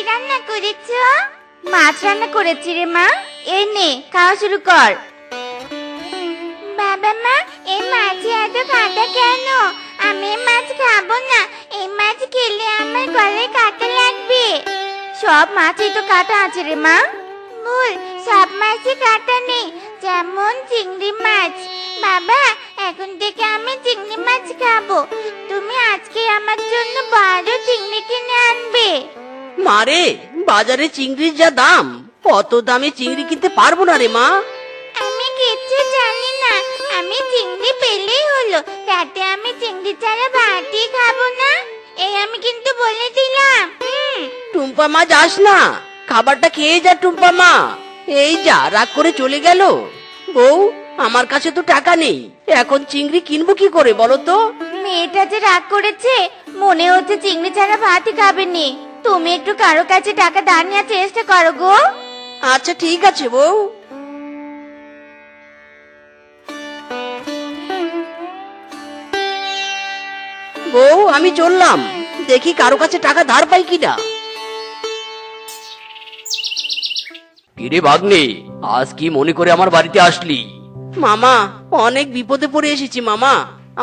রান্না করেছো? মাছ রান্না করেছি রে মা। এই নে, খাওয়া শুরু কর। বাবা মা, এই মাছে এত কাঁটা কেন? আমি এই মাছ খাবো না। এই মাছ খেলে আমার গলায় কাঁটা লাগবে। সব মাছেই তো কাঁটা আছে রে মা। ভুল, সব মাছে কাঁটা নেই, যেমন চিংড়ি মাছ। বাবা, এখন থেকে আমি চিংড়ি মাছ খাবো। তুমি আজকে আমার জন্য বড় চিংড়ি কিনে আনবে। মারে, বাজারে চিংড়ির যা দাম, অত দামে চিংড়ি কিনতে পারবো না রে মা। আমি কিচ্ছু জানি না। আমি চিংড়ি পেলেই হলো, তাতে আমি চিংড়ি ছাড়া ভাতই খাবো না। এই আমি কিন্তু বলে দিলাম। টুম্পা মা, যাস না, খাবারটা খেয়ে যা টুম্পা মা। এই যা, রাগ করে চলে গেল। বউ, আমার কাছে তো টাকা নেই, এখন চিংড়ি কিনবো কি করে বলো তো? মেয়েটা যে রাগ করেছে, মনে হচ্ছে চিংড়ি ছাড়া ভাতই খাবেনি। তুমি একটু কারো কাছে টাকা ধার নেওয়ার চেষ্টা করো গো। আচ্ছা ঠিক আছে বউ। বউ, আমি চললাম, দেখি কারো কাছে টাকা ধার পাই কিনা। কিরে ভাগ্নে, আজ কি মনে করে আমার বাড়িতে আসলি? মামা, অনেক বিপদে পড়ে এসেছি মামা,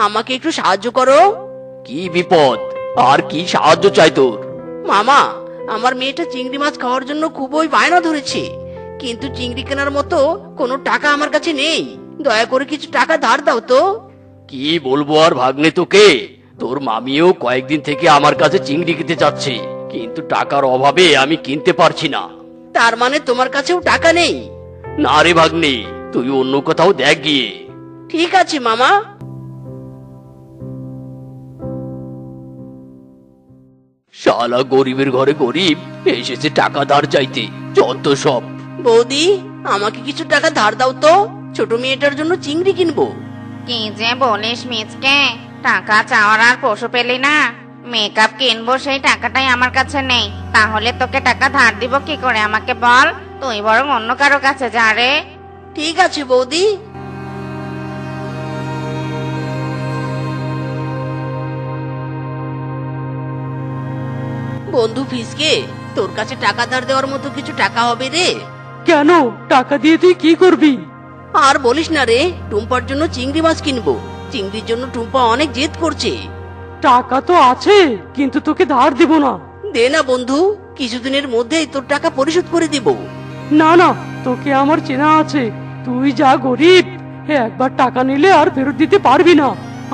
আমাকে একটু সাহায্য করো। কি বিপদ আর কি সাহায্য চাই তোর? মামা, আমার মেয়েটা চিংড়ি মাছ খাওয়ার জন্য খুবই বায়না ধরেছে, কিন্তু চিংড়ি কেনার মতো কোনো টাকা আমার কাছে নেই। দয়া করে কিছু টাকা ধার দাও তো। কি বলবো আর ভাগ্নে তোকে, তোর মামিও কয়েকদিন থেকে আমার কাছে চিংড়ি কিনতে যাচ্ছে, কিন্তু টাকার অভাবে আমি কিনতে পারছি না। তার মানে তোমার কাছেও টাকা নেই? না রে ভাগ্নে, তুই অন্য কোথাও দেখ গিয়ে। ঠিক আছে মামা। শালা গরিবের ঘরে গরিব এসেছে টাকা ধার চাইতে, যত সব। বৌদি, আমাকে কিছু টাকা ধার দাও তো, ছোট মেয়েটার জন্য চিংড়ি কিনবো। কি যে বলিস মিচকে, টাকা চাওয়ার আর পশু পেলি না? মেকআপ কিনবো, সেই টাকাটাই আমার কাছে নেই। তাহলে তোকে টাকা ধার দিব কি করে আমাকে বল? তুই বরং অন্য কারো কাছে যা রে। ঠিক আছে বৌদি। বন্ধু ফিসকে, তোর কাছে টাকা ধার দেওয়ার মতো কিছু টাকা হবে রে? কেন? টাকা দিয়ে তুই কি করবি? আর বলিস না রে, টুম্পার জন্য চিংড়ি মাছ কিনবো। চিংড়ির জন্য টুম্পা অনেক জেদ করছে। টাকা তো আছে, কিন্তু তোকে ধার দেব না। দে না বন্ধু, কিছুদিনের মধ্যেই তোর টাকা পরিশোধ করে দিব। না না, তোকে আমার চেনা আছে, তুই যা গরিব, একবার টাকা নিলে আর ফেরত দিতে পারবি না।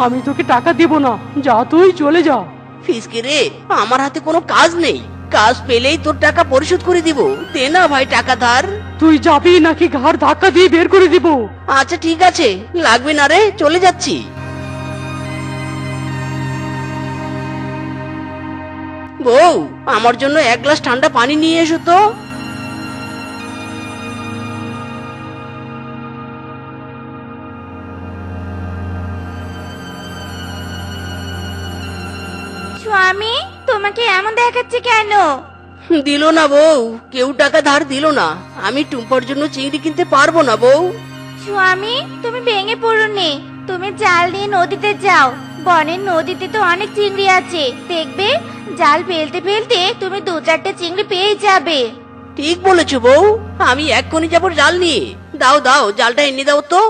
আমি তোকে টাকা দেব না, যা তুই চলে যা। ফিসকে রে, আমার হাতে কোনো কাজ নেই, কাজ পেলেই তোর টাকা পরিশোধ করে দিব। দে না ভাই টাকা ধার। তুই যাবি নাকি ঘাড় ধাক্কা দিয়ে বের করে দিব? আচ্ছা ঠিক আছে, লাগবে না রে, চলে যাচ্ছি। বউ, আমার জন্য এক গ্লাস ঠান্ডা পানি নিয়ে এসো তো। স্বামী, তোমাকে এমন দেখাচ্ছে কেন? দিল না বউ, কেউ টাকা ধার দিল না। আমি টুম্পার জন্য চিংড়ি কিনতে পারবো না বউ। স্বামী, তুমি ভেঙে পড়োনি। তুমি জাল নিয়ে নদীতে যাও। বনের নদীতে তো অনেক চিংড়ি আছে, দেখবে জাল ফেলতে ফেলতে তুমি 2-4টে চিংড়ি পেয়ে যাবে। ঠিক বলেছো বউ, আমি এক্ষুনি যাবো জাল নিয়ে। দাও দাও, জালটা এনে দাও তো।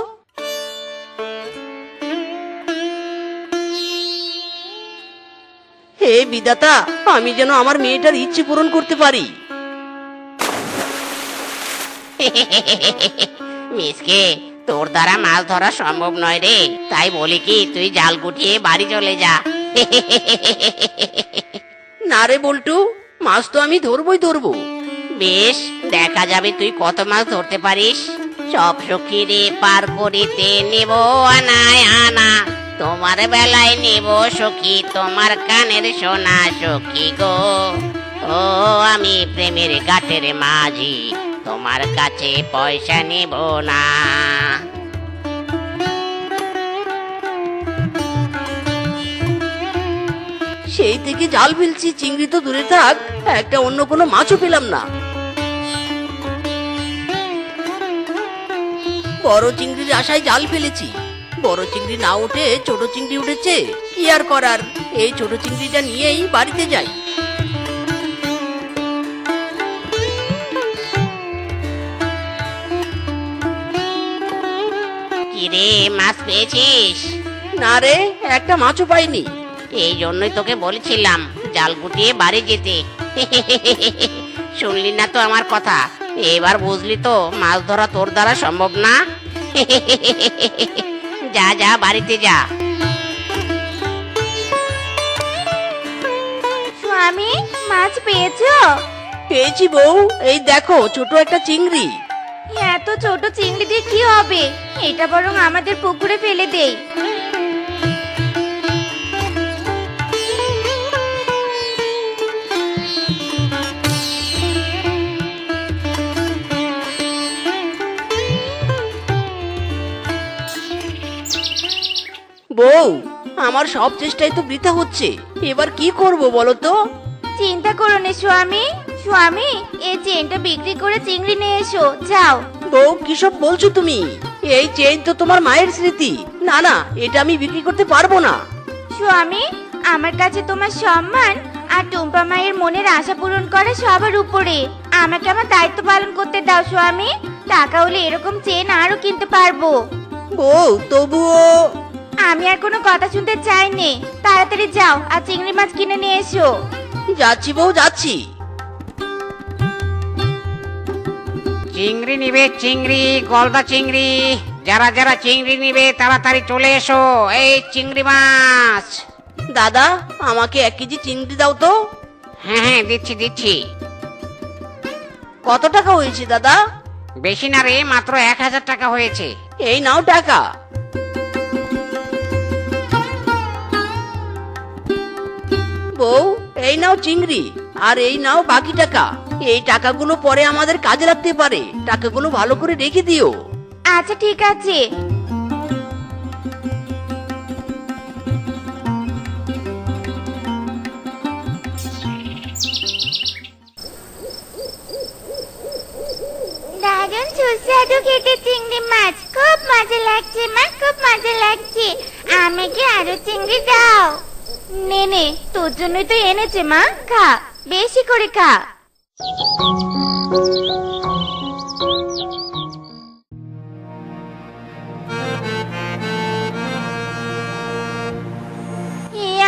হে বিধাতা, আমি যেন আমার মেয়েটার ইচ্ছে পূরণ করতে পারি। মিসকে, তোর দ্বারা মাছ ধরা সম্ভব নয় রে, তাই বলি কি তুই জাল গুটিয়ে বাড়ি চলে যা। না রে বল্টু, মাছ তো আমি ধরবই ধরবো। বেশ, দেখা যাবে তুই কত মাছ ধরতে পারিস। সব সখী রে পার করিতে নেব আনায় আনা, তোমার বেলায় নেব সখী তোমার কানের সোনা সখী গো। ও আমি প্রেমের ঘাটের মাঝি, তোমার কাছে পয়সা নেব না। সেই থেকে জাল ফেলছি, চিংড়ি তো দূরে থাক, একটা অন্য কোনো মাছও পেলাম না। বড় চিংড়ির আশায় জাল ফেলেছি, বড় চিংড়ি না উঠে ছোট চিংড়ি উঠেছে। কি আর করার, এই ছোট চিংড়িটা নিয়েই বাড়িতে যাই। কিরে, মাছ পেয়েছিস? না রে, একটা মাছও পাইনি। এই জন্যই তোকে বলেছিলাম জাল গুটিয়ে বাড়ি যেতে। শুনলি না তো আমার কথা? এবার বুঝলি তো মাছ ধরা তোর দ্বারা সম্ভব না। যা যা, বাড়িতে যা। স্বামী, মাছ পেয়েছো? পেয়েছি বউ, এই দেখো ছোট একটা চিংড়ি। এত ছোট চিংড়ি দিয়ে কি হবে? এটা বরং আমাদের পুকুরে ফেলে দেই। বউ, আমার সব চেষ্টাই তো বৃথা হচ্ছে, এবার কি করব বলো তো? চিন্তা করো না স্বামী। স্বামী, এই চেনটা বিক্রি করে চিংড়ি নিয়ে এসো, যাও। বউ, কিসব বলছো তুমি? এই চেইন তো তোমার মায়ের স্মৃতি। না না, এটা আমি বিক্রি করতে পারবো না। স্বামী, আমার কাছে তোমার সম্মান আর টুম্পা মায়ের মনের আশা পূরণ করা সবার উপরে। আমাকে আমার দায়িত্ব পালন করতে দাও স্বামী। টাকা হলে এরকম চেন আরো কিনতে পারবো। বউ, তবুও। আমি আর কোনো কথা শুনতে চাইনি। তাড়াতাড়ি যাও আর চিংড়ি মাছ কিনে নিয়ে এসো। যাচ্ছি বউ, যাচ্ছি। চিংড়ি নিবে, চিংড়ি, গলদা চিংড়ি। যারা যারা চিংড়ি নিবে তাড়াতাড়ি চলে এসো। এই চিংড়ি মাছ। দাদা, আমাকে 1 কেজি চিংড়ি দাও তো। হ্যাঁ হ্যাঁ, দিচ্ছি দিচ্ছি। কত টাকা হয়েছে দাদা? বেশি না রে, মাত্র 1000 টাকা হয়েছে। এই নাও টাকা। বউ, এই নাও চিংড়ি, আর এই নাও বাকি টাকা। এই টাকাগুলো পরে আমাদের কাজে লাগতে পারে, টাকাগুলো ভালো করে রেখে দিও। আচ্ছা ঠিক আছে। দারুণ সুস্বাদু খেতে চিংড়ি মাছ, খুব মজা লাগছে মা, খুব মজা লাগছে। আমাকে আরো চিংড়ি দাও। নে নে, তোর জন্যই তো এনেছে মা, খা, বেশি করে খা।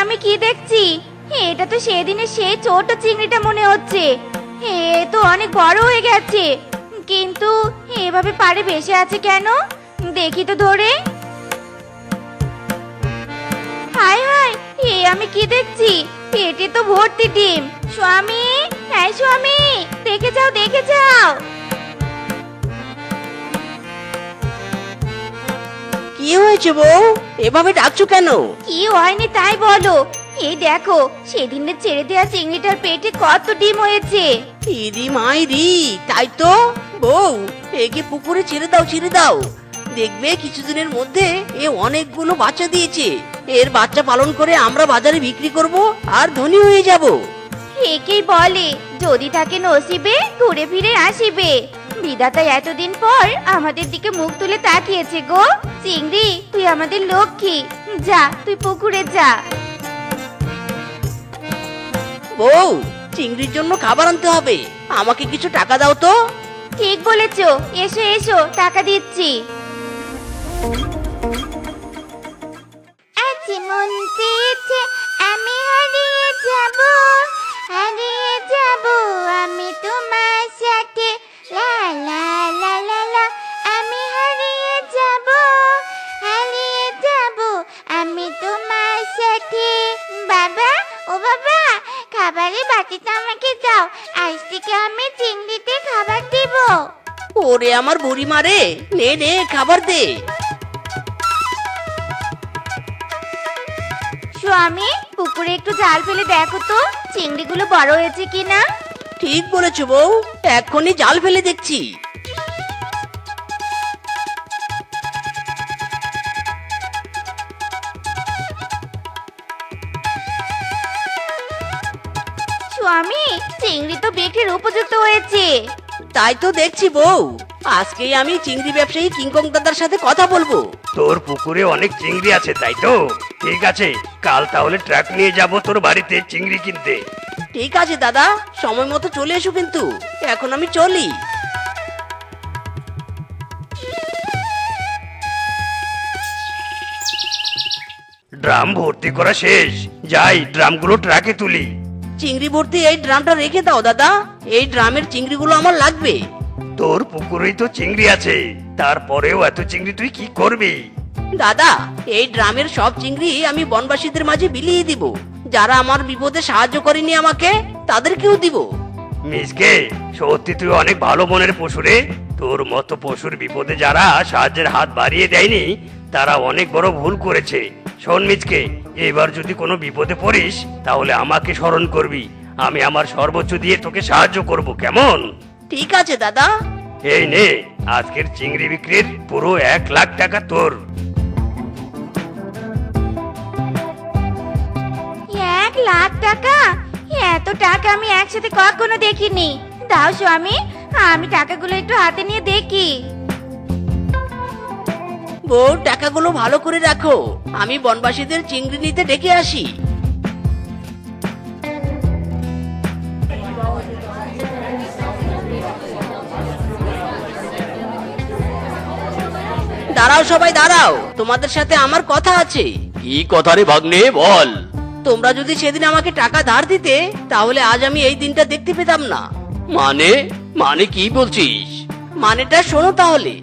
আমি কি দেখছি? এটা তো সেদিনের সেই ছোট চিংড়িটা মনে হচ্ছে। এ তো অনেক বড় হয়ে গেছে, কিন্তু এভাবে পাড়ে ভেসে আছে কেন? দেখি তো ধরে। হায় হায়, আমি কি দেখছি? পেটে তো ভর্তি ডিম। স্বামী, হ্যাঁ স্বামী, দেখে যাও দেখে যাও। কি হয়েছে বউ, এভাবে ডাকছো কেন? কি হয়নি তাই বলো। এই দেখো, সেদিনের ছেড়ে দেওয়া চিংড়িটার পেটে কত ডিম হয়েছে। ইরি মাইরি, তাই তো। বউ, একে পুকুরে ছেড়ে দাও, ছেড়ে দাও। দেখবে কিছুদিনের মধ্যে এ অনেকগুলো বাচ্চা দিয়েছে। এর বাচ্চা পালন করে আমরা বাজারে বিক্রি করব আর ধনী হয়ে যাব। একেই বলে যদি থাকে নসিবে ঘুরে ফিরে আসিবে। বিধাতা এতদিন পর আমাদের দিকে মুখ তুলে তাকিয়েছে গো। চিংড়ি, তুই আমাদের লক্ষ্মী। যা, তুই পুকুরে যা। বউ, চিংড়ির জন্য খাবার আনতে হবে, আমাকে কিছু টাকা দাও তো। ঠিক বলেছো, এসো এসো, টাকা দিচ্ছি। আজ মন চেয়েছে আমি হারিয়ে যাব, হারিয়ে যাব আমি তোমার সাথে। লা লা লা লা লা, আমি হারিয়ে যাব, হারিয়ে যাব আমি তোমার সাথে। বাবা, ও বাবা, খাবারের বাটিটা আমাকে দাও, আজ থেকে আমি চিংড়িতে খাবার দেব। ওরে আমার বুড়ি মারে, নে নে খাবার দে। স্বামী, পুকুরে একটু জাল ফেলে দেখো তো চিংড়িগুলো বড় হয়েছে কিনা। ঠিক বলেছো বউ, এক্ষুনি জাল ফেলে দেখছি। স্বামী, চিংড়ি তো বিক্রির উপযুক্ত হয়েছে। তাই তো দেখছি বউ, আজকেই আমি চিংড়ি ব্যবসায়ী কিংকং দাদার সাথে কথা বলবো। তোর পুকুরে অনেক চিংড়ি আছে তাই তো? ঠিক আছে, কাল তাহলে ট্রাক নিয়ে যাব তোর বাড়িতে চিংড়ি কিনতে। ঠিক আছে দাদা, সময় মতো চলে এসো কিন্তু। এখন আমি চলি। ড্রাম ভর্তি করা শেষ, যাই ড্রামগুলো ট্রাকে তুলি। চিংড়ি ভর্তি এই ড্রামটা রেখে দাও দাদা, এই ড্রামের চিংড়িগুলো আমার লাগবে। তোর পুকুরেই তো চিংড়ি আছে, তারপরেও এত চিংড়ি তুই কি করবি? দাদা, এই ড্রামের সব চিংড়ি আমি বনবাসীদের মাঝে বিলিয়ে দিব। যারা আমার বিপদে সাহায্য করেনি আমাকে, তাদেরকেও দিব। মিসকে, সত্যি তুই অনেক ভালো মনের পশু রে। তোর মতো পশুর বিপদে যারা সাহায্যের হাত বাড়িয়ে দেয়নি, তারা অনেক বড় ভুল করেছে। শোন মিসকে, এবার যদি কোনো বিপদে পড়িস তাহলে আমাকে স্মরণ করবি। আমি আমার সর্বোচ্চ দিয়ে তোকে সাহায্য করব, কেমন? ঠিক আছে দাদা। এই নে, আজকের চিংড়ি বিক্রির পুরো 1,00,000 টাকা তোর। 1,00,000 টাকা? এত টাকা আমি একসাথে কখনো দেখিনি। দাও স্বামী, আমি টাকাগুলো একটু হাতে নিয়ে দেখি। বউ, টাকাগুলো ভালো করে রাখো, আমি বনবাসীদের চিংড়ি নিতে ডেকে আসি। দাঁড়াও সবাই দাঁড়াও, তোমাদের সাথে আমার কথা আছে। কি কথা রে ভাগ্নে, বল। তোমরা যদি সেদিন আমাকে টাকা ধার দিতে, তাহলে আজ আমি এই দিনটা দেখতে পেতাম না। মানে মানে কি বলছিস? মানেটা শোনো তাহলে।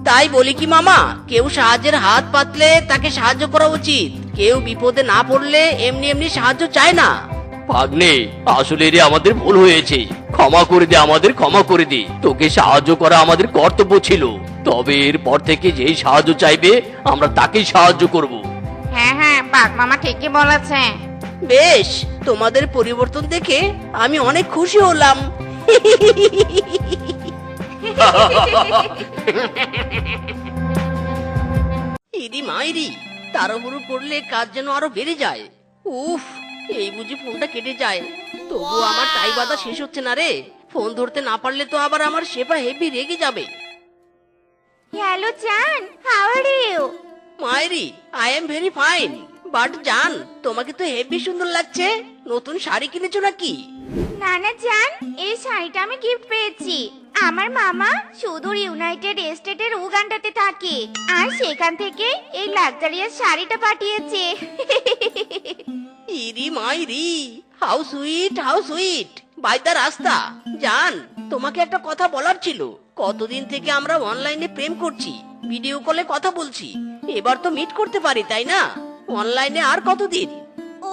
তাই বলি কি মামা, কেউ সাহায্যের হাত পাতলে তাকে সাহায্য করা উচিত। কেউ বিপদে না পড়লে এমনি এমনি সাহায্য চায় না। ভাগ্নে, আসলে রে আমাদের ভুল হয়েছে, ক্ষমা করে দে, আমাদের ক্ষমা করে দে। তোকে সাহায্য করা আমাদের কর্তব্য ছিল, তবে এরপর থেকে যেই সাহায্য চাইবে আমরা তাকেই সাহায্য করব। হ্যাঁ হ্যাঁ, বাঘ মামা ঠিকই বলেছে। বেশ, তোমাদের পরিবর্তন দেখে আমি অনেক খুশি হলাম। ইদি মাইরি, তার উপর পড়লে কাজ যেন আরো বেড়ে যায়। উফ, এই বুঝি ফোনটা কেটে যায়। তবুও আমার টাই বাঁধা শেষ হচ্ছে না রে। ফোন ধরতে না পারলে তো আবার আমার শেফা হেভি রেগে যাবে। হ্যালো জান, হাউ আর ইউ? মাইরি, I am very fine. But জান, তোমাকে তো হেভি সুন্দর লাগছে। নতুন শাড়ি কিনেছো নাকি? না না জান, এই শাড়িটা আমি গিফট পেয়েছি। আমার মামা সুদূর ইউনাইটেড স্টেটের উগান্ডাতে থাকে, আর সেখান থেকে এই লাক্সারিয়াস শাড়িটা পাঠিয়েছে। ইরি মাইরি, how sweet, how sweet. By the রাস্তা জান, তোমাকে একটা কথা বলার ছিল। কতদিন থেকে আমরা অনলাইনে প্রেম করছি, ভিডিও কলে কথা বলছি। এবার তো মিট করতে পারি, তাই না? অনলাইনে আর কতদিন?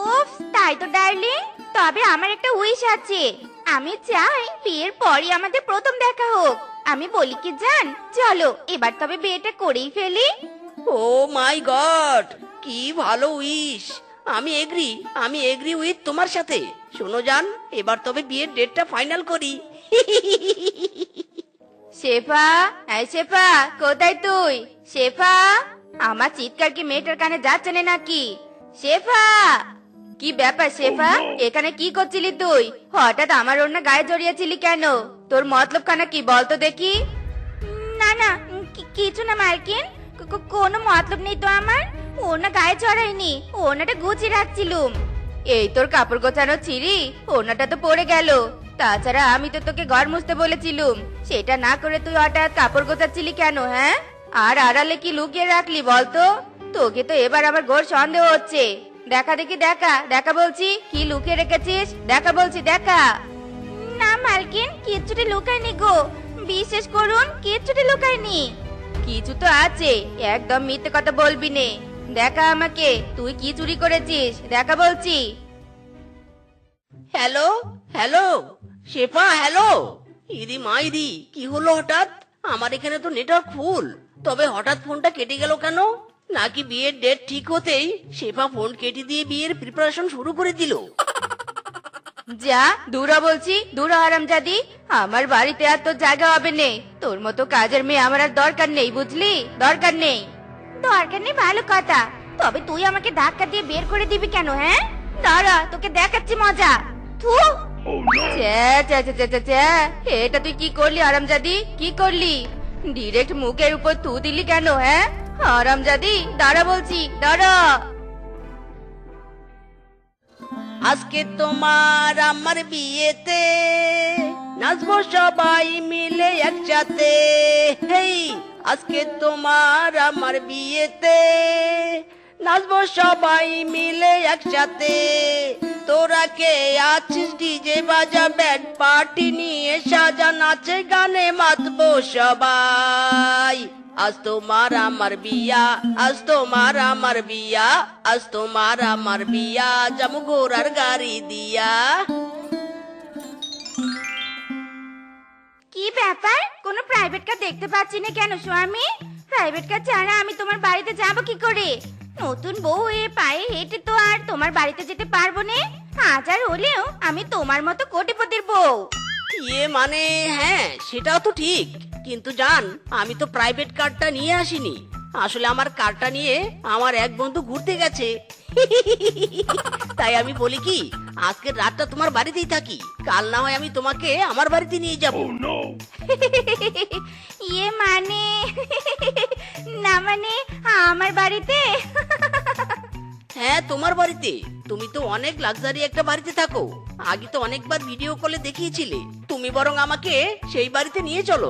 উফ, তাই তো ডার্লিং। তবে আমার একটা উইশ আছে। আমি চাই বিয়ের পরই আমাদের প্রথম দেখা হোক। আমি বলি কি জান, চলো এবার তবে বিয়েটা করেই ফেলি। ও মাই গড, কি ভালো উইশ। আমি এগ্রি উইথ তোমার সাথে। শোনো জান, এবার তবে বিয়ের ডেটটা ফাইনাল করি। শেফা, এই শেফা, কোথায় তুই? শেফা, আমার চিৎকার কি মেয়েটার কানে যাচ্ছে না নাকি? শেফা, কি ব্যাপার শেফা? এখানে কি করছিলি তুই? হঠাৎ আমার ওর গায়ে জড়িয়েছিলি কেন? তোর মতলব খানা কি বলতো দেখি? না না, কিছু না মার্কিন, কোনো মতলব নেই তো আমার। ওনা গায়ে চড়াইনি, ওনাটা গুছিয়ে রাখছিলুম। এই তোর কাপড় গোছানো ছিঁড়ি, ওনাটা তো পড়ে গেল। তাছাড়া আমি তো তোকে ঘর মুছতে বলেছিলুম, সেটা না করে তুই হঠাৎ কাপড় গোছাচ্ছিলি কেন? হ্যাঁ, আর আড়ালে কি লুকিয়ে রাখলি বলতো? তোকে তো এবার আবার ঘোর সন্দেহ হচ্ছে। দেখা দেখি, দেখা দেখা বলছি, কি লুকিয়ে রেখেছিস? দেখা বলছি, দেখা। না মালকিন, কিচ্ছুটি লুকায়নি গো, বিশেষ করুন কিচ্ছুটি লুকায়নি। কিছু তো আছে, একদম মিথ্যে কথা বলবি নে। দেখা আমাকে, তুই কি চুরি করেছিস? দেখা বলছি। হ্যালো হ্যালো, শেফা হ্যালো। ইদি মাইরি, কি হলো হঠাৎ? আমার এখানে তো নেটওয়ার্ক ফুল, তবে হঠাৎ ফোনটা কেটে গেল কেন? নাকি বিয়ের ডেট ঠিক হতেই শেফা ফোন কেটে দিয়ে বিয়ের প্রিপারেশন শুরু করে দিল? যা দূরা বলছি, দূরা হারামজাদি। আমার বাড়িতে আর তোর জায়গা হবে নে। তোর মতো কাজের মেয়ে আমার আর দরকার নেই, বুঝলি? দরকার নেই। দরকার নেই ভালো কথা, তবে তুই আমাকে ধাক্কা দিয়ে বের করে দিবি কেন? হ্যাঁ, দাঁড়া, তোকে দেখাচ্ছি মজা। থু, এটা তুই কি করলি হারামজাদি? কি করলি? ডিরেক্ট মুখের উপর থু দিলি কেন? হ্যাঁ হারামজাদি, দাঁড়া বলছি, দাঁড়া। আজকে তোমার আমার বিয়েতে নাচবো সবাই মিলে একসাথে। হেই, আজকে তোমার আমার বিয়েতে নাচবো সবাই মিলে একসাথে। তোরা কে আছিস ডিজে বাজা ব্যান্ড পার্টি নিয়ে সাজা, নাচে গানে মাতবো সবাই। আজ তোমার আমার বিয়া, আজ তোমার আমার বিয়া, আজ তোমার আমার বিয়া, যাবো ঘোড়ার গাড়ি দিয়া। কি ব্যাপার, কোনো প্রাইভেট কার দেখতে পাচ্ছি না কেন স্বামী? প্রাইভেট কার ছাড়া আমি তোমার বাড়িতে যাব কি করে? নতুন বউ হয়ে পায়ে হেঁটে তো আর তোমার বাড়িতে যেতে পারবো না। হাজার হলেও আমি তোমার মতো কোটিপতির বউ। মানে হ্যাঁ, সেটাও তো ঠিক, কিন্তু জান আমি তো প্রাইভেট কারটা নিয়ে আসিনি। আসলে আমার কারটা নিয়ে আমার এক বন্ধু ঘুরতে গেছে। তাই আমি বলি কি, আজকের রাতটা তোমার বাড়িতেই থাকি, কাল না হয় আমি তোমাকে আমার বাড়িতে নিয়ে যাব। মানে না, মানে আমার বাড়িতে? হ্যাঁ, তোমার বাড়িতে। তুমি তো অনেক লাক্সারি একটা বাড়িতে থাকো, আগে তো অনেকবার ভিডিও কলে দেখিয়েছিলে। তুমি বরং আমাকে সেই বাড়িতে নিয়ে চলো।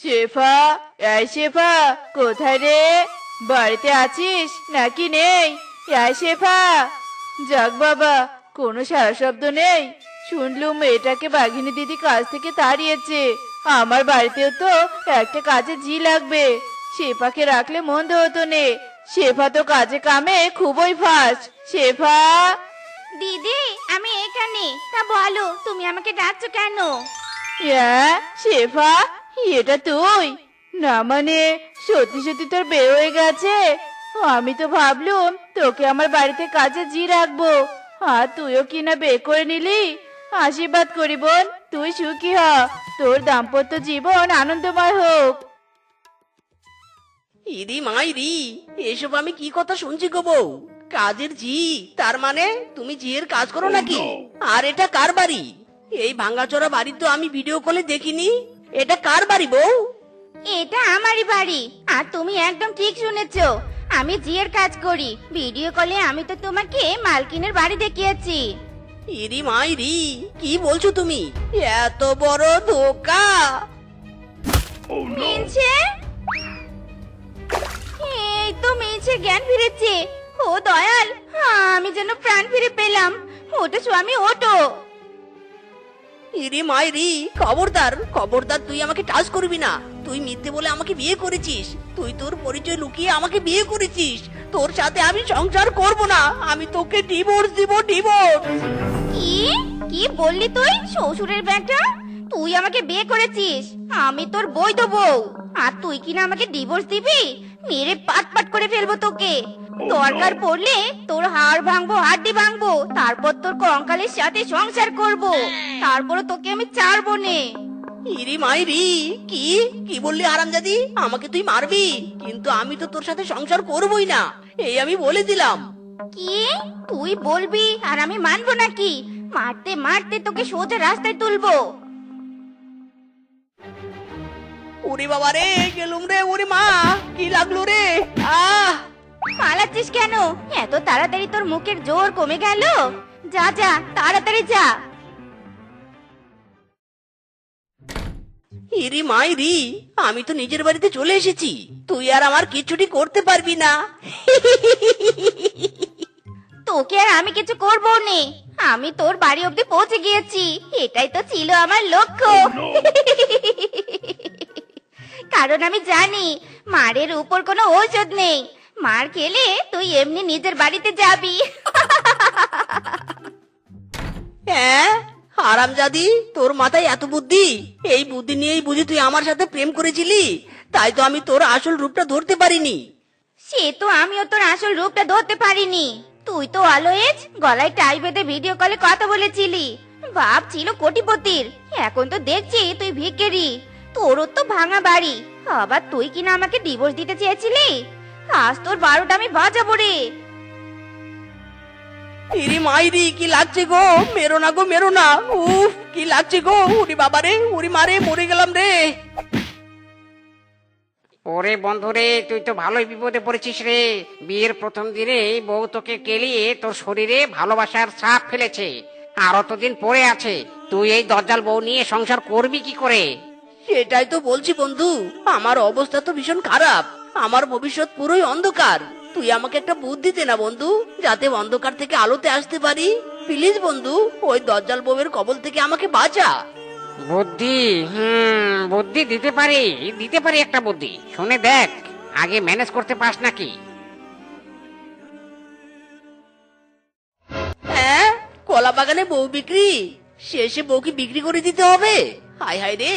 শেফা, এই শেফা, কোথায় রে? বাড়িতে আছিস নাকি নেই? এই শেফা, যাক বাবা, কোনো সারা শব্দ নেই। শুনলুম মেয়েটাকে বাঘিনী দিদি কাজ থেকে তাড়িয়েছে। আমার বাড়িতেও তো একটা কাজে জি লাগবে, শেফাকে রাখলে মন্দ হতো নে। শেফা তো কাজে কামে খুবই ফাস্ট। শেফা, দিদি আমি এখানে। তা বলো, তুমি আমাকে ডাকছো কেন? শেফা, এটা তুই? না মানে সত্যি সত্যি তোর বিয়ে হয়ে গেছে? আমি তো ভাবলুম তোকে আমার বাড়িতে কাজে জি রাখবো, আর তুইও কিনা বিয়ে করে নিলি। আশীর্বাদ করি বোন, তুই সুখী হ, তোর দাম্পত্য জীবন আনন্দময় হোক। ইরি মাইরি, এসব আমি কি কথা শুনছি গো বউ? কাজের জি? তার মানে তুমি জিয়ের কাজ করো নাকি? আর এটা কার বাড়ি? এই ভাঙাচোরা বাড়ি তো আমি ভিডিও কলে দেখিনি। এটা কার বাড়ি বউ? এটা আমারই বাড়ি। আর তুমি একদম ঠিক শুনেছো, আমি জিয়ের কাজ করি। ভিডিও কলে আমি তো তোমাকে মালকিনের বাড়ি দেখিয়েছি। ইরি মাইরি, কি বলছো তুমি? এত বড় ধোকা! মিনছে, এই তো মিনছে জ্ঞান ফিরেছে। ও দয়াল, আমি যেন প্রাণ ফিরে পেলাম। ওটো স্বামী, ওটো। ইরি মাইরি, খবরদার খবরদার, তুই আমাকে টাচ করবি না। তুই মিথ্যে বলে আমাকে বিয়ে করেছিস। তুই তোর পরিচয় লুকিয়ে আমাকে বিয়ে করেছিস। তোর সাথে আমি সংসার করব না। আমি তোকে ডিভোর্স দিব, ডিভোর্স। কি কি বললি তুই, শ্বশুরের বেটা? তুই আমাকে বিয়ে করেছিস, আমি তোর বৈধ বউ। আর তুই কিনা আমাকে ডিভোর্স দিবি? মেরে পাট পাট করে ফেলবো তোকে। দরকার পড়লে তোর হাড় ভাঙবো, হাড্ডি ভাঙবো, তারপর তোর কঙ্কালের সাথে সংসার করব। তারপর তোকে আমি ছাড়বো নে। ইরি মাইরি, কি কি বললি হারামজাদি? আমাকে তুই মারবি, কিন্তু আমি তো তোর সাথে সংসার করবই না, এই আমি বলে দিলাম। কি তুই বলবি আর আমি মানবো নাকি? মারতে মারতে তোকে সোজা রাস্তায় তুলবো। ওরে বাবা রে, গেলুম রে। ওরে মা, কি লাগলো রে? আহ! পালাচ্ছিস কেন? এত তাড়াতাড়ি তোর মুখের জোর কমে গেল? যা যা, তাড়াতাড়ি যা। ইরি মাইরি, আমি তো নিজের বাড়িতে চলে এসেছি। তুই আর আমার কিছুটি করতে পারবি না। তোকে আর আমি কিছু করবো নে। আমি তোর বাড়ি অবধি পৌঁছে গিয়েছি, এটাই তো ছিল আমার লক্ষ্য। কারণ আমি জানি মারের উপর কোনো ঔষধ নেই। মার খেলে তুই এমনি নিজের বাড়িতে যাবি। হ্যাঁ হারামজাদি, তোর মাথায় এত বুদ্ধি? এই বুদ্ধি নিয়েই বুঝি তুই আমার সাথে প্রেম করেছিলি? তাই তো আমি তোর আসল রূপটা ধরতে পারিনি। সে তো আমিও তোর আসল রূপটা ধরতে পারিনি। তুই তো অলওয়েজ গলায় টাই বেঁধে ভিডিও কলে কথা বলেছিলি। বাপ ছিল কোটিপতির, এখন তো দেখছি তুই ভিখারি। তোরও তো ভাঙা বাড়ি, আবার তুই কিনা আমাকে ডিভোর্স দিতে চেয়েছিলি। আজ তোর 12টা আমি বাজাবো রে। ইরি মাইরি, কি লাগছে গো? মেরো না গো, মেরো না। উফ, কি লাগছে গো? উরি বাবা রে, উরি মারে, মরে গেলাম রে। ওরে বন্ধুরে, তুই তো ভালোই বিপদে পড়েছিস রে। বিয়ের প্রথম দিনে বউ তোকে কেলিয়ে তোর শরীরে ভালোবাসার ছাপ ফেলেছে। আর অতদিন পরে আছে, তুই এই দজ্জাল বউ নিয়ে সংসার করবি কি করে? সেটাই তো বলছি বন্ধু, আমার অবস্থা তো ভীষণ খারাপ। আমার ভবিষ্যৎ পুরোই অন্ধকার। তুই আমাকে একটা বুদ্ধি দে না বন্ধু, যাতে অন্ধকার থেকে আলোতে আসতে পারি। প্লিজ বন্ধু, ওই দজ্জাল বউয়ের কবল থেকে আমাকে বাঁচা। বুদ্ধি? বুদ্ধি দিতে পারি একটা বুদ্ধি। শুনে দেখ, আগে ম্যানেজ করতে পাস নাকি? হ্যাঁ, কলা বাগানে বউ বিক্রি? শেষে বউকে বিক্রি করে দিতে হবে? হায় হায় রে।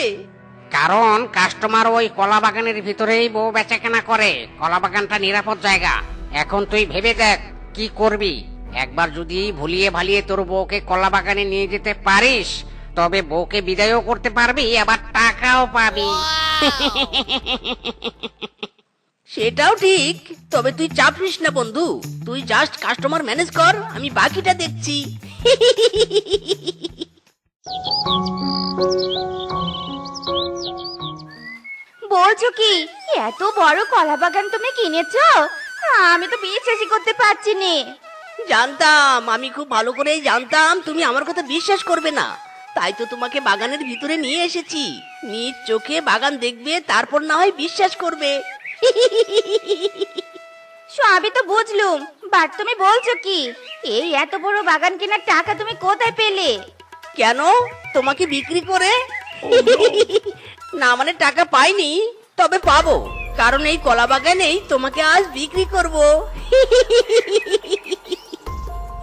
কারণ কাস্টমার ওই কলা বাগানের ভিতরেই বউ বেচা কেনা করে। কলা বাগানটা নিরাপদ জায়গা। এখন তুই ভেবে দেখ কি করবি। একবার যদি ভুলিয়ে ভালিয়ে তোর বউকে কলা বাগানে নিয়ে যেতে পারিস, তবে বউকে বিদায়ও করতে পারবি, আবার টাকাও পাবি। সেটাও ঠিক, তবে তুই চাপ নিস না বন্ধু। তুই জাস্ট কাস্টমার ম্যানেজ কর, আমি বাকিটা দেখছি। বলছো কি এত বড় কলা বাগান তুমি কিনেছো? আমি তো বিশ্বাসই করতে পারছি না। জানতাম, আমি খুব ভালো করেই জানতাম তুমি আমার কথা বিশ্বাস করবে না। তাই তো তোমাকে বাগানের ভিতরে নিয়ে এসেছি। নিজ চোখে বাগান দেখবে, তারপর না হয় বিশ্বাস করবে। সবই তো বুঝলুম, বাট তুমি বলছো কি এই এত বড় বাগান কেনার টাকা তুমি কোথায় পেলে? কেন, তোমাকে বিক্রি করে? না মানে টাকা পাইনি, তবে পাবো, কারণ এই কলা বাগানেই তোমাকে আজ বিক্রি করব।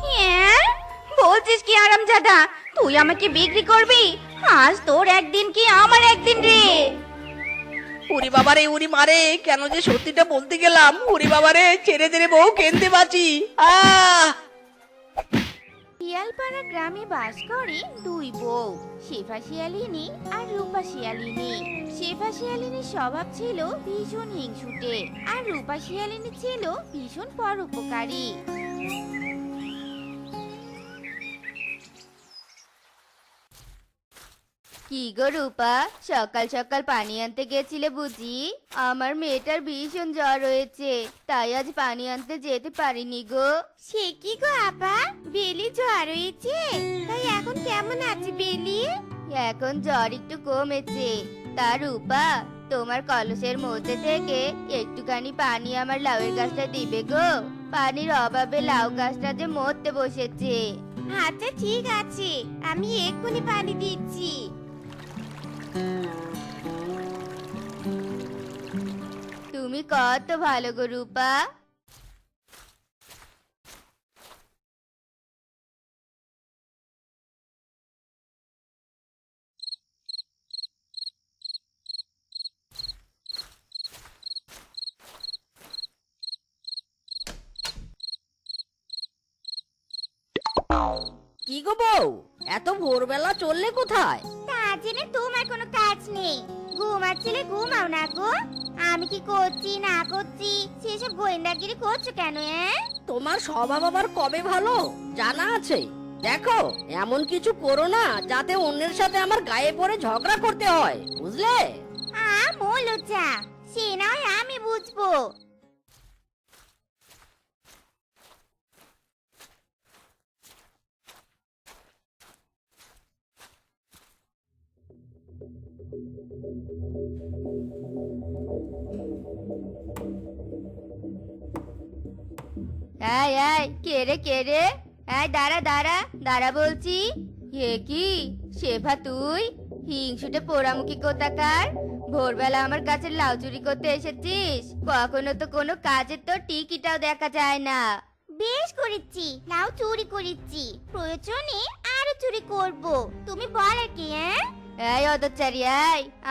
হ্যাঁ, বলছিস কি আরামজাদা, তুই আমাকে বিক্রি করবি? আজ তোর একদিন কি আমার একদিন রে। উরি বাবারে উরি মারে, কেন যে সত্যিটা বলতে গেলাম। উরি বাবারে, ছেড়ে দে রে বউ, কেঁদে বাঁচি। শিয়ালপাড়া গ্রামে বাস করে দুই বউ, শেফা শিয়ালিনী আর রূপা শিয়ালিনী। শেফা শিয়ালিনীর স্বভাব ছিল ভীষণ হিংসুটে, আর রূপা শিয়ালিনী ছিল ভীষণ পরোপকারী। কি গো রূপা, সকাল সকাল পানি আনতে গেছিলে বুঝি? আমার মেয়েটার ভীষণ জ্বর হয়েছে, তাই আজ পানি আনতে যেতে পারিনি গো। সে কি গো আপা, বেলি জ্বর হয়েছে? তাই এখন কেমন আছে বেলি? এখন জ্বর একটু কমেছে। তা রূপা, তোমার কলসের মধ্যে থেকে একটুখানি পানি আমার লাউয়ের গাছটা দিবে গো। পানির অভাবে লাউ গাছটা যে মরতে বসেছে। আচ্ছা ঠিক আছে, আমি এক্ষুনি পানি দিচ্ছি। তুমি কত ভালো গো রূপা। কি গো বউ, এত ভোরবেলা চললে কোথায়? তা জেনে তোমার কোনো কাজ নেই, ঘুমাচ্ছিলে ঘুমাও না গো। আমি কি করছি না করছি সেসব গোয়েন্দাগিরি করছো কেন? তোমার স্বভাব আবার কবে ভালো জানা আছে? দেখো, এমন কিছু করো না যাতে অন্যের সাথে আমার গায়ে পড়ে ঝগড়া করতে হয়, বুঝলে? মোলুচা, সে না হয় আমি বুঝবো। এই কে রে কে রে? এই দাঁড়া দাঁড়া দাঁড়া বলছি। এ কি শেফা, তুই হিংসুটে পোড়ামুখী কোথাকার? ভোরবেলা আমার কাছে লাউ চুরি করতে এসেছিস? কখনো তো কোনো কাজের তো টিকিটাও দেখা যায় না। বেশ করেছি, লাউ চুরি করেছি, প্রয়োজনে আরো চুরি করব। তুমি বল আর কি? এই অদচারি,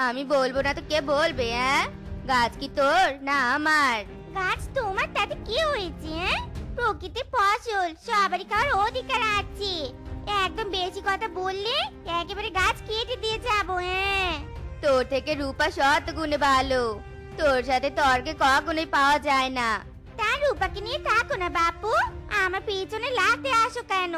আমি বলবো না তো কে বলবে? গাছ কি তোর না আমার? গাছ তোমার, তাতে কি হয়েছে? প্রকৃতির ফসল, সবারই খাওয়ার অধিকার আছে। একদম বেশি কথা বললে একেবারে গাছ কেটে দিয়ে যাবো। তোর থেকে রূপা শত গুণে ভালো, তোর সাথে তর্কে কখনোই পাওয়া যায় না। তার রূপাকে নিয়ে থাকো না বাপু, আমার পিছনে লাগতে আসো কেন?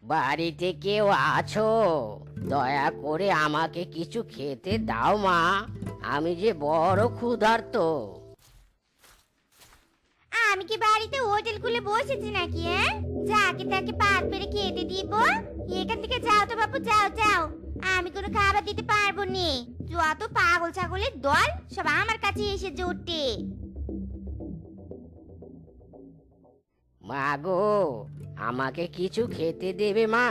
বাড়িতে কেউ আছো? দয়া করে আমাকে কিছু খেতে দাও মা, আমি যে বড় ক্ষুধার্ত। আমি কি বাড়িতে হোটেল খুলে বসেছি নাকি? হ্যাঁ, যাকে তাকে পাত পেরে খেতে দিব? এখান থেকে যাও তো বাপু, যাও যাও। আমি কোনো খাবার দিতে পারবো নি। যত পাগল ছাগলের দল সব আমার কাছে এসে জোটে। মা গো, আমাকে কিছু খেতে দেবে মা?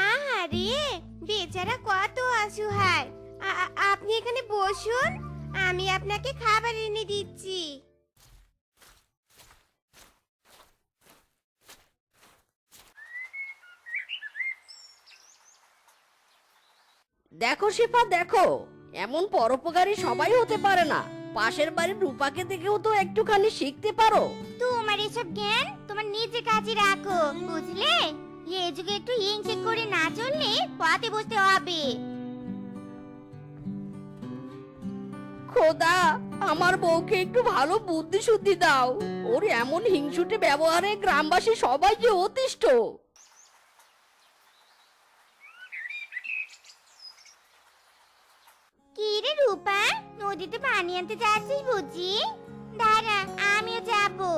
আরে বেচারা কত অসহায়। আপনি এখানে বসুন, আমি আপনাকে খাবার এনে দিচ্ছি। দেখো শিপা, দেখো, এমন পরোপকারী সবাই হতে পারে না। পাশের বাড়ির রূপাকে দেখেও তো একটুখানি শিখতে পারো। তোমার এসব জ্ঞান তোমার নিজের কাছে রাখো, বুঝলে? এই যুগে একটু হিংসে করে না চললে পথে বসতে হবে। খোদা, আমার বউকে একটু ভালো বুদ্ধি শুদ্ধি দাও। ওর এমন হিংসুটে ব্যবহারে গ্রামবাসী সবাই যে অতিষ্ঠ। কি রে রূপা, নদীতে পানি আনতে যাচ্ছিস বুঝি? দাঁড়া, আমিও যাবো।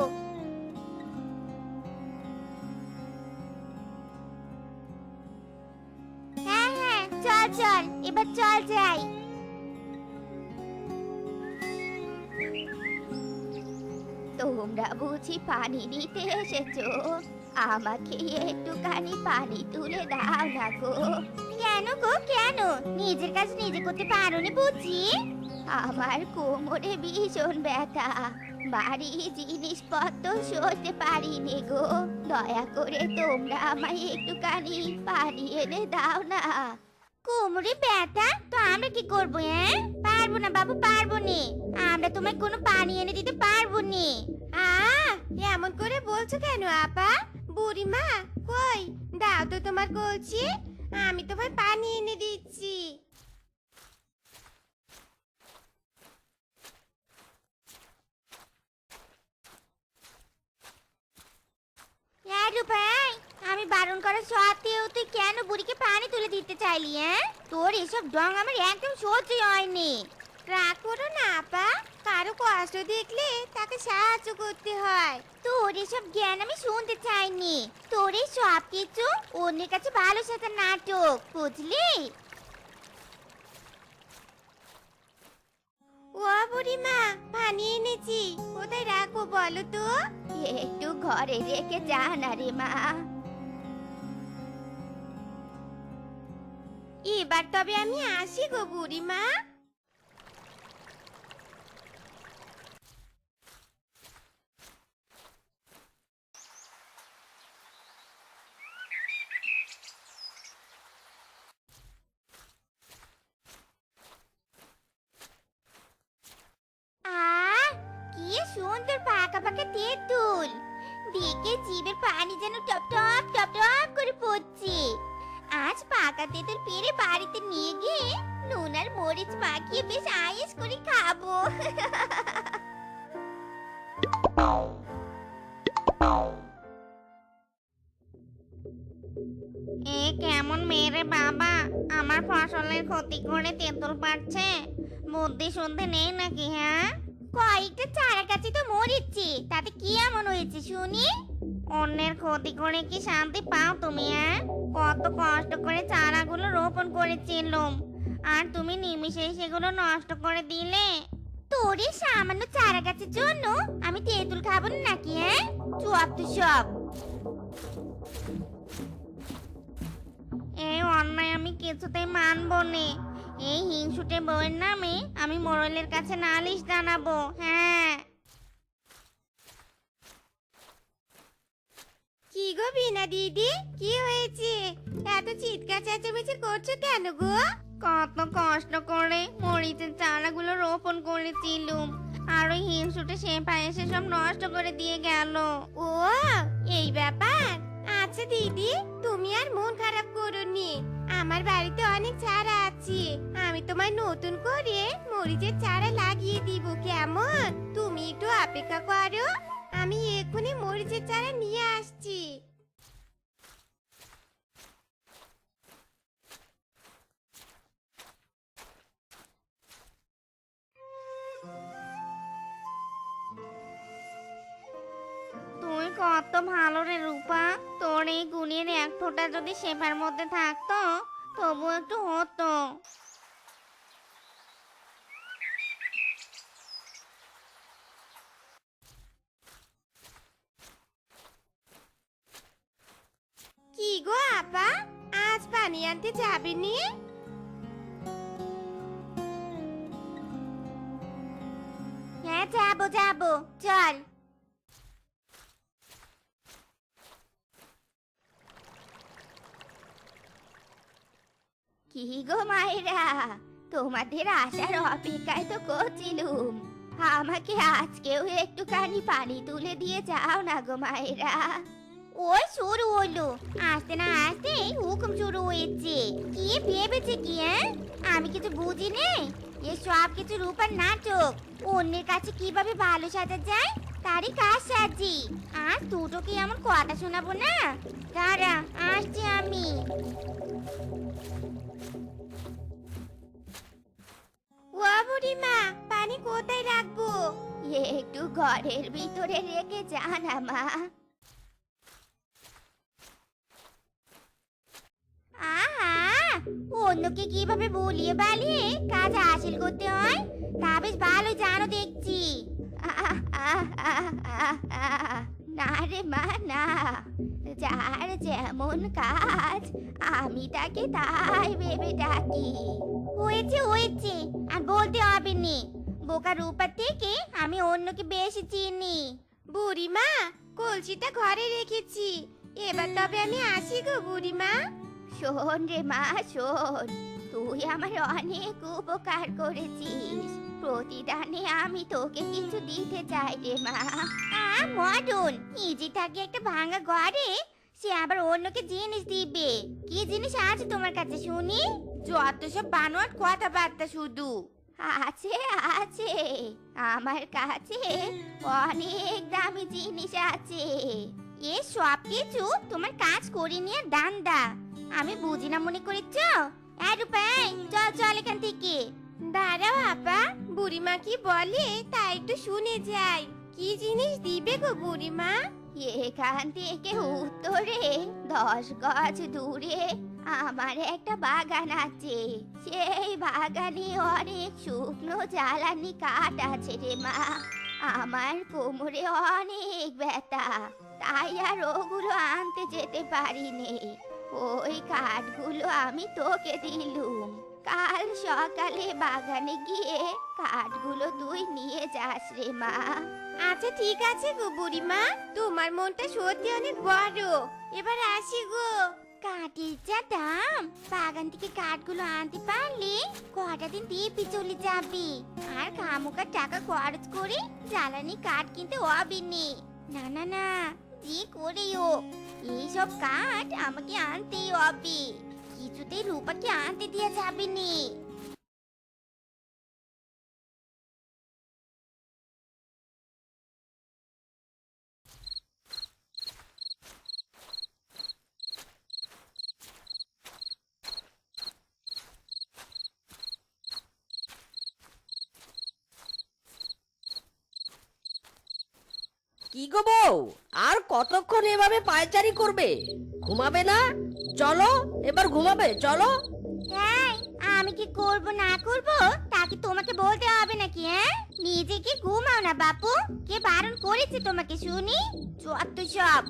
হ্যাঁ হ্যাঁ, চল চল, এবার চল যাই। তোমরা বুঝি পানি নিতে এসেছো? আমাকে একটুখানি পানি তুলে দাও না গো। কেন গো, কেন? নিজের কাজ নিজে করতে পারো না বুঝি? আমার কোমরে ভীষণ ব্যথা, বাড়ি জিনিসপত্র সরতে পারিনি গো। দয়া করে তোমরা আমায় একটুখানি পানি এনে দাও না। কোমরে ব্যথা তো আমরা কি করবো? হ্যাঁ, পারবো না বাবু, পারবো নি। আমরা তোমায় কোনো পানি এনে দিতে পারবো নি। এমন করে বলছো কেন আপা? বুড়িমা কই, দাও তো তোমার কলসি, আমি তোমায় পানি এনে দিচ্ছি। ভাই, আমি বারণ করা সত্ত্বেও তুই কেন বুড়িকে পানি তুলে দিতে চাইলি? হ্যাঁ, তোর এসব ঢং আমার একদম সহ্যই হয়নি। রাগ করো না আপা, কারো কষ্ট দেখলে তাকে সাহায্য করতে হয়। তোর এসব জ্ঞান আমি শুনতে চাইনি। তোর এই সব কিছু অন্যের কাছে ভালো সাথে নাটক, বুঝলি? ও বুড়িমা, পানি এনেছি, কোথায় রাখবো বলো তো? একটু ঘরে রেখে যা না রে মা। এবার তবে আমি আসি গো বুড়িমা। কি সুন্দর পাকা পাকা তেঁতুল, দেখে জিভের পানি যেন টপ টপ টপ টপ করে পড়ছে। আজ পাকা তেঁতুল পেরে বাড়িতে নিয়ে গিয়ে নুন আর মরিচ মাখিয়ে বেশ আয়েশ করে খাবো। এ কেমন মেরে বাবা, আমার ফসলের ক্ষতি করে তেঁতুল পাচ্ছে। বুদ্ধি শুনতে নেই নাকি? হ্যাঁ, কয়েকটা চারা গাছে তো মরিচ্ছি, তাতে কি এমন হয়েছে শুনি? অন্যের ক্ষতি করে কি শান্তি পাও তুমি? হ্যাঁ, কত কষ্ট করে চারাগুলো রোপণ করেছিলাম, আর তুমি নিমিষেই সেগুলো নষ্ট করে দিলে। তোর এই সামান্য চারা গাছের জন্য আমি তেঁতুল খাবো না নাকি? হ্যাঁ, চুপ তো সব। এই অন্যায় আমি কিছুতেই মানবো নে। এই হিংসুটে বউয়ের নামে আমি মোড়লের কাছে নালিশ জানাবো। হ্যাঁ। কি গো বিনা দিদি, কি হয়েছে? এত চিৎকার চেঁচামেচি করছো কেন গো? কত কষ্ট করে মরিচের চারাগুলো রোপণ করেছিলুম, আর ওই হিংসুটে শেফা এসে সব নষ্ট করে দিয়ে গেল। ও, এই ব্যাপার। আচ্ছা দিদি, তুমি আর মন খারাপ করোনি। আমার বাড়িতে অনেক চারা আছে, আমি তোমায় নতুন করে মরিচের চারা লাগিয়ে দিব, কেমন? তুমি একটু অপেক্ষা করো, আমি এক্ষুনি মরিচের চারা নিয়ে আসছি। কত ভালো রে রূপা, তোর এই গুণের এক ফোঁটা যদি সেবার মধ্যে থাকতো তবু একটু হতো। কি গো আপা, আজ পানি আনতে যাবেনি? হ্যাঁ যাবো যাবো, চল। কি গো মায়েরা, তোমাদের আসার অপেক্ষায় তো করছিলুম। আমাকে আজকেও একটুখানি পানি তুলে দিয়ে যাও না গো মায়েরা। ওই শুরু হলো, আসতে না আসতে হুকুম শুরু হয়েছে। কি ভেবেছে কি আমি কিছু বুঝি নেই? এ সব কিছু রূপার নাটক। অন্যের কাছে কিভাবে ভালো সাজা যায় তারই কাজ সাজি। আর দুটো কি এমন কথা শোনাবো না? দাঁড়া, আসছি আমি। ও বুড়িমা, পানি কোথায় রাখবো? একটু ঘরের ভিতরে রেখে যান মা। আহা, অন্যকে কিভাবে বলিয়ে বালিয়ে কাজ হাসিল করতে হয় তা বেশ ভালো জানো দেখছি। না রে মা না, যার যেমন কাজ আমি তাকে তাই ভেবে ডাকি। হয়েছে হয়েছে, আর বলতে হবে নি। বোকা রূপা থেকে আমি অন্যকে বেশি চিনি। বুড়িমা, কলসিটা ঘরে রেখেছি, এবার তবে আমি আসি গো বুড়িমা। শোন রে মা শোন, তুই আমার অনেক উপকার করেছিস। প্রতিদানে আমি তোকে কিছু দিতে চাই রে মা। মডন, ইজি থাকে একটা ভাঙা ঘরে, সে আবার অন্যকে জিনিস দিবে। কি জিনিস আছে তোমার কাছে শুনি? যত সব বানোয়াট কথাবার্তা শুধু। আছে আছে, আমার কাছে অনেক দামি জিনিস আছে। এ সব কিছু তোমার কাজ করে নিয়ে দান্দা। আমি বুঝি না মনে করেছ? রূপাই, চল চল এখান থেকে। দাঁড়াও আপা, বুড়িমা কি বলে তা একটু শুনে যাই। কি জিনিস দিবে গো বুড়িমা? এখান থেকে উত্তরে 10 গজ দূরে আমার একটা বাগান আছে। সেই বাগানে অনেক শুকনো জ্বালানি কাঠ আছে রে মা। আমার কোমরে অনেক ব্যথা, তাই আর ওগুলো আনতে যেতে পারিনি। ওই কাঠগুলো আমি তোকে দিলুম। কাল সকালে বাগানে গিয়ে কাঠগুলো তুই নিয়ে যাস রে মা। আচ্ছা ঠিক আছে গো বুড়িমা, তোমার মনটা সত্যি অনেক বড়। এবার আসি গো। কাঠের যা দাম, বাগান থেকে কাঠগুলো আনতে পারলে কটা দিন দিব্যি চলে যাবে। আর খামোকা টাকা খরচ করে জ্বালানি কাঠ কিনতে হবে নি। না না না, যে করেই হোক এইসব কাঠ আমাকে আনতেই হবে। কিছুতেই রূপাকে আনতে দেওয়া যাবে নি। কি গো বউ, আর কতক্ষণ এভাবে পায়চারি করবে? ঘুমাবে না? চলো এবার ঘুমাবে, চলো। হ্যাঁ, আমি কি করব না করব তা কি তোমাকে বলতে হবে নাকি? নিজে কি ঘুমাও না বাপু? কে বারণ করেছে তোমাকে শুনি? যত সব।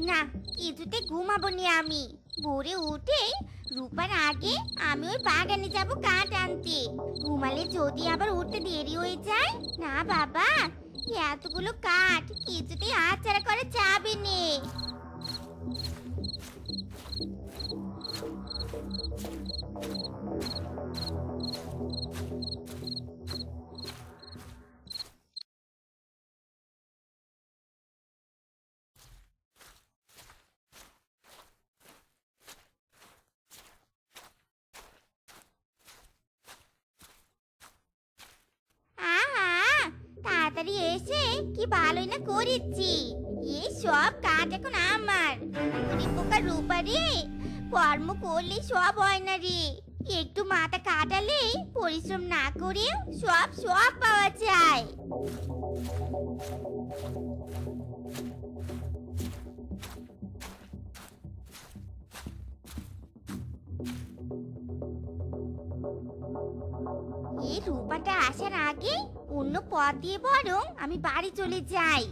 না, কিছুতে ঘুমাবো নি আমি। ভোরে উঠে রূপার আগে আমি ওই বাগানে যাব কাঠ আনতে। ঘুমালে যদি আবার উঠতে দেরি হয়ে যায়। না বাবা, এতগুলো কাঠ কিছুতেই হাতছাড়া করা যাবে না। আহা, তাড়াতাড়ি এসে কি ভালোই না করেছি। এই সব কাঠ এখন আমার। বুড়ি পোকা রূপা রে, কর্ম করলে সব হয় না রে। একটু মাথা কাটালে পরিশ্রম না করেও সব সব পাওয়া যায়। এই রূপাটা আসার আগে অন্য পথ দিয়ে বরং আমি বাড়ি চলে যাই।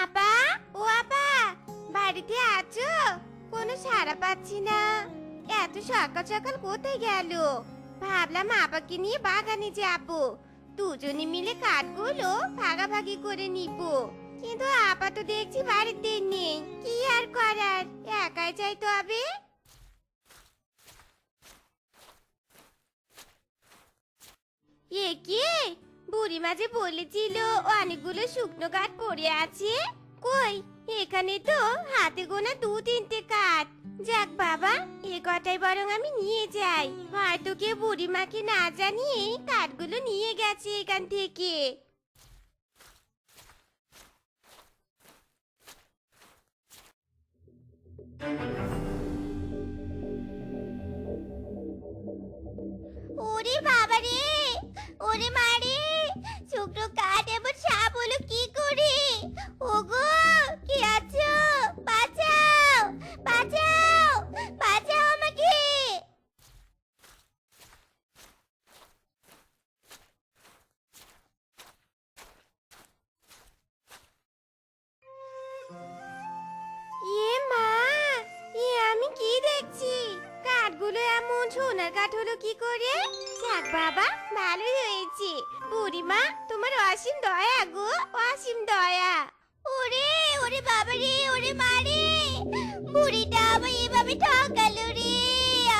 আপা, ও আপা, বাড়িতে আছো? কোনো সাড়া পাচ্ছি না। এত সকাল সকাল কোথায় গেল? ভাবলাম আপাকে নিয়ে বাগানে যাবো, দুজনে মিলে কাঠগুলো ভাগাভাগি করে নিব। কিন্তু আপা তো দেখছি বাড়িতে নেই, কি আর করার, একাই যাই তবে। এ কি, বুড়িমা যে বলেছিল অনেকগুলো শুকনো কাঠ পড়ে আছে, কই এখানে তো হাতে গোনা 2-3টে কাঠ। যাক বাবা, এ কটাই বরং আমি নিয়ে যাই, হয়তো কেউ বুড়িমাকে না জানিয়ে কাঠগুলো নিয়ে গেছে এখান থেকে। ওরে বাবা রে, ওরে মারে, শুকনো কাঠ এমন সাপ হলো কি করে? ওগো, কি আছো? বাঁচাও, বাঁচাও, বাঁচাও আমাকে। এ মা, এ আমি কি দেখছি? কাঠগুলো এমন সোনার কাঠ হলো কি করে? যাক বাবা, ভালোই হয়েছে। বুড়িমা, তোমার অসীম দয়া গো, অসীম দয়া। ওরে, ওরে বাবা রে, ওরে মা রে, বুড়িটা আমায় এভাবে ঠকালো রে,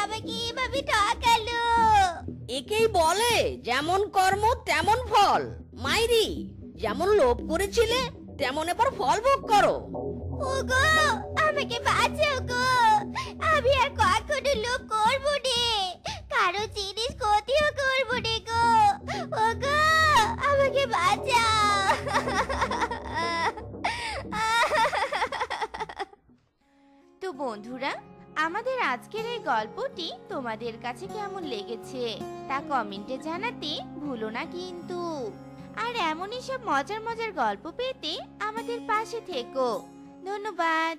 আমাকে এভাবে ঠকালো। একেই বলে যেমন কর্ম তেমন ফল। মাইরি, যেমন লোভ করেছিলে তেমন এবার ফল ভোগ করো। ওগো, আমাকে বাঁচাও গো, আমি আর কখনো লোভ করবো নে, কারো জিনিস ক্ষতিও করবো নে গো। ওগো, আমাকে বাঁচাও। তো বন্ধুরা, আমাদের আজকের এই গল্পটি তোমাদের কাছে কেমন লেগেছে তা কমেন্টে জানাতে ভুলো না কিন্তু। আর এমনই সব মজার মজার গল্প পেতে আমাদের পাশে থেকো। ধন্যবাদ।